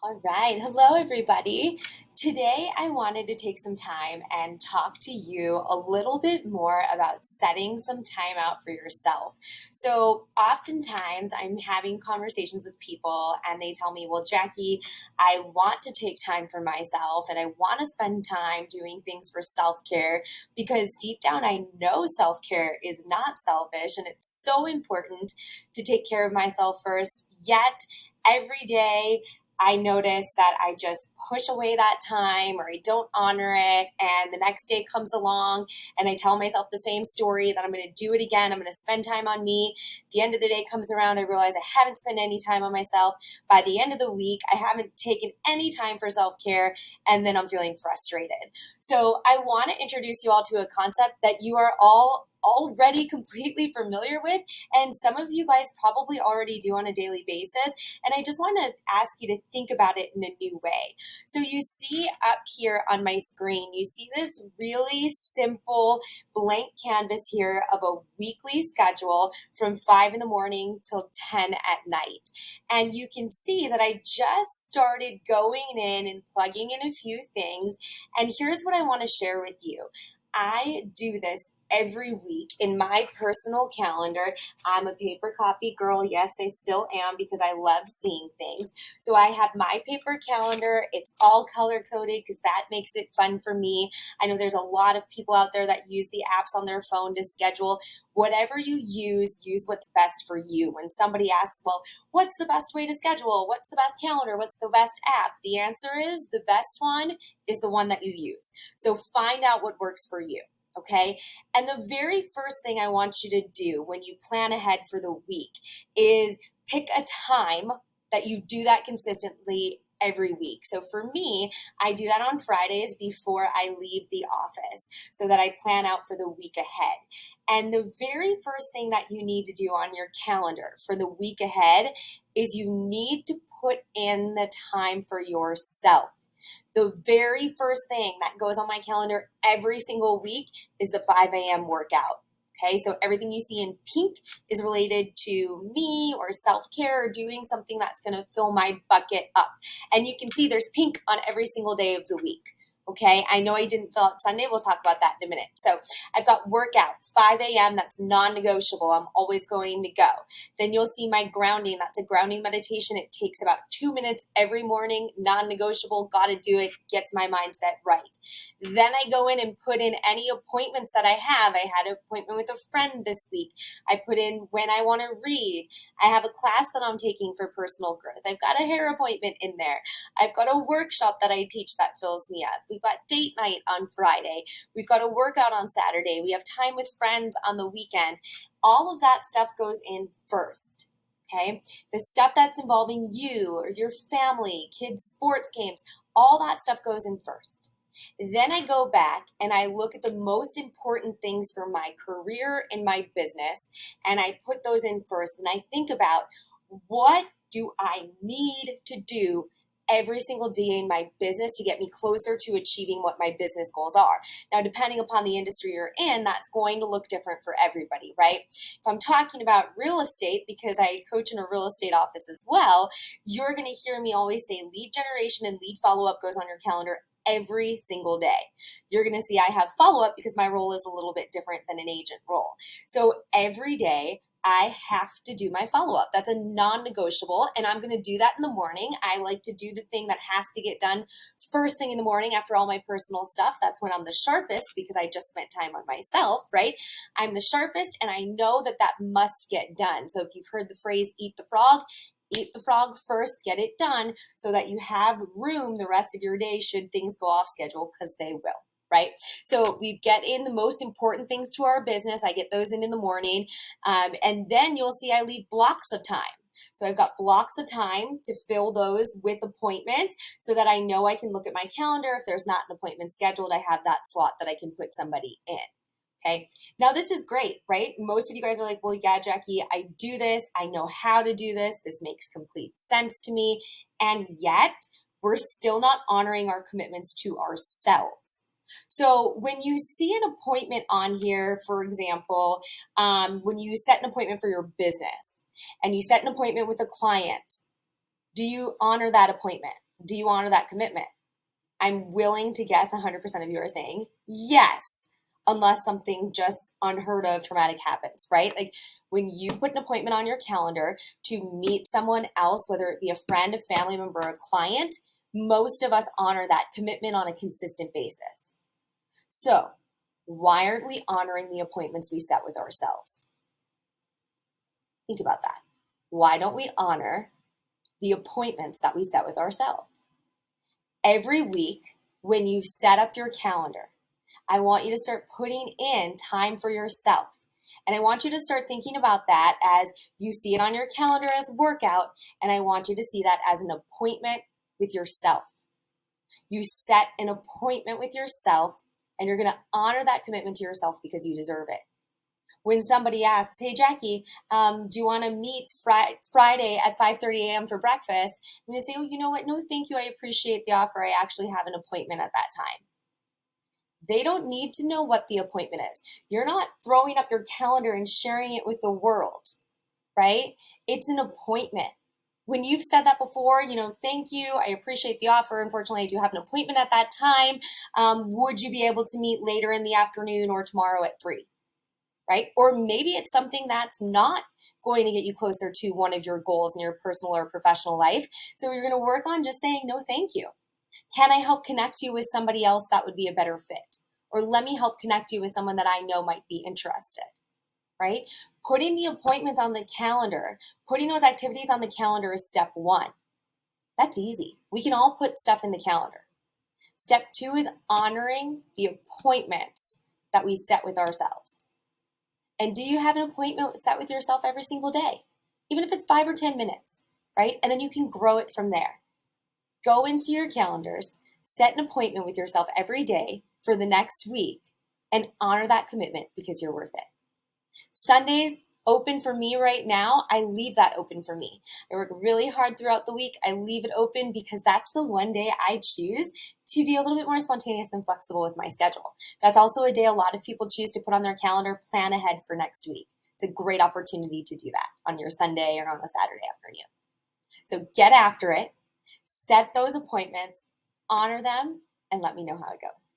All right. Hello, everybody. Today, I wanted to take some time and talk to you a little bit more about setting some time out for yourself. So, oftentimes, I'm having conversations with people and they tell me, well, Jackie, I want to take time for myself and I want to spend time doing things for self care because deep down, I know self care is not selfish and it's so important to take care of myself first. Yet, every day, I notice that I just push away that time or I don't honor it. And the next day comes along and I tell myself the same story that I'm going to do it again. I'm going to spend time on me. The end of the day comes around. I realize I haven't spent any time on myself. By the end of the week, I haven't taken any time for self care. And then I'm feeling frustrated. So I want to introduce you all to a concept that you are all already completely familiar with. And some of you guys probably already do on a daily basis. And I just want to ask you to think about it in a new way. So you see up here on my screen, you see this really simple blank canvas here of a weekly schedule from 5 in the morning till 10 at night. And you can see that I just started going in and plugging in a few things. And here's what I want to share with you. I do this every week in my personal calendar. I'm a paper copy girl. Yes, I still am because I love seeing things. So I have my paper calendar. It's all color coded because that makes it fun for me. I know there's a lot of people out there that use the apps on their phone to schedule. Whatever you use what's best for you. When somebody asks, well, what's the best way to schedule? What's the best calendar? What's the best app? The answer is the best one is the one that you use. So find out what works for you. Okay. And the very first thing I want you to do when you plan ahead for the week is pick a time that you do that consistently every week. So for me, I do that on Fridays before I leave the office so that I plan out for the week ahead. And the very first thing that you need to do on your calendar for the week ahead is you need to put in the time for yourself. The very first thing that goes on my calendar every single week is the 5 a.m. workout. Okay, so everything you see in pink is related to me or self-care or doing something that's going to fill my bucket up. And you can see there's pink on every single day of the week. Okay, I know I didn't fill out Sunday. We'll talk about that in a minute. So I've got workout, 5 a.m. That's non-negotiable. I'm always going to go. Then you'll see my grounding. That's a grounding meditation. It takes about 2 minutes every morning, non-negotiable. Got to do it. Gets my mindset right. Then I go in and put in any appointments that I have. I had an appointment with a friend this week. I put in when I want to read. I have a class that I'm taking for personal growth. I've got a hair appointment in there. I've got a workshop that I teach that fills me up. We've got date night on Friday. We've got a workout on Saturday. We have time with friends on the weekend. All of that stuff goes in first. Okay. The stuff that's involving you or your family, kids' sports games, all that stuff goes in first. Then I go back and I look at the most important things for my career and my business, and I put those in first. And I think about what do I need to do every single day in my business to get me closer to achieving what my business goals are. Now, depending upon the industry you're in, that's going to look different for everybody, right? If I'm talking about real estate, because I coach in a real estate office as well, you're going to hear me always say lead generation and lead follow-up goes on your calendar every single day. You're going to see I have follow-up because my role is a little bit different than an agent role. So every day, I have to do my follow-up. That's a non-negotiable, and I'm going to do that in the morning. I like to do the thing that has to get done first thing in the morning after all my personal stuff. That's when I'm the sharpest because I just spent time on myself, right? I'm the sharpest, and I know that that must get done. So if you've heard the phrase, eat the frog first, get it done so that you have room the rest of your day should things go off schedule, because they will. Right? So we get in the most important things to our business. I get those in the morning. And then you'll see I leave blocks of time. So I've got blocks of time to fill those with appointments so that I know I can look at my calendar. If there's not an appointment scheduled, I have that slot that I can put somebody in. Okay. Now this is great, right? Most of you guys are like, well, yeah, Jackie, I do this. I know how to do this. This makes complete sense to me. And yet we're still not honoring our commitments to ourselves. So when you see an appointment on here, for example, when you set an appointment for your business and you set an appointment with a client, do you honor that appointment? Do you honor that commitment? I'm willing to guess 100% of you are saying yes, unless something just unheard of traumatic happens, right? Like when you put an appointment on your calendar to meet someone else, whether it be a friend, a family member, a client, most of us honor that commitment on a consistent basis. So, why aren't we honoring the appointments we set with ourselves? Think about that. Why don't we honor the appointments that we set with ourselves? Every week, when you set up your calendar, I want you to start putting in time for yourself. And I want you to start thinking about that as you see it on your calendar as workout, and I want you to see that as an appointment with yourself. You set an appointment with yourself, and you're going to honor that commitment to yourself because you deserve it. When somebody asks, hey, Jackie, do you want to meet Friday at 5:30 a.m. for breakfast? I'm going to say, oh, you know what? No, thank you. I appreciate the offer. I actually have an appointment at that time. They don't need to know what the appointment is. You're not throwing up your calendar and sharing it with the world, right? It's an appointment. When you've said that before, thank you, I appreciate the offer. Unfortunately, I do have an appointment at that time. Would you be able to meet later in the afternoon or tomorrow at 3? Right? Or maybe it's something that's not going to get you closer to one of your goals in your personal or professional life. So you're going to work on just saying, no, thank you. Can I help connect you with somebody else that would be a better fit? Or let me help connect you with someone that I know might be interested, right? Putting the appointments on the calendar, putting those activities on the calendar is step 1. That's easy. We can all put stuff in the calendar. Step 2 is honoring the appointments that we set with ourselves. And do you have an appointment set with yourself every single day? Even if it's 5 or 10 minutes, right? And then you can grow it from there. Go into your calendars, set an appointment with yourself every day for the next week, and honor that commitment because you're worth it. Sundays open for me right now. I leave that open for me. I work really hard throughout the week. I leave it open because that's the one day I choose to be a little bit more spontaneous and flexible with my schedule. That's also a day a lot of people choose to put on their calendar, plan ahead for next week. It's a great opportunity to do that on your Sunday or on a Saturday afternoon. So get after it, set those appointments, honor them, and let me know how it goes.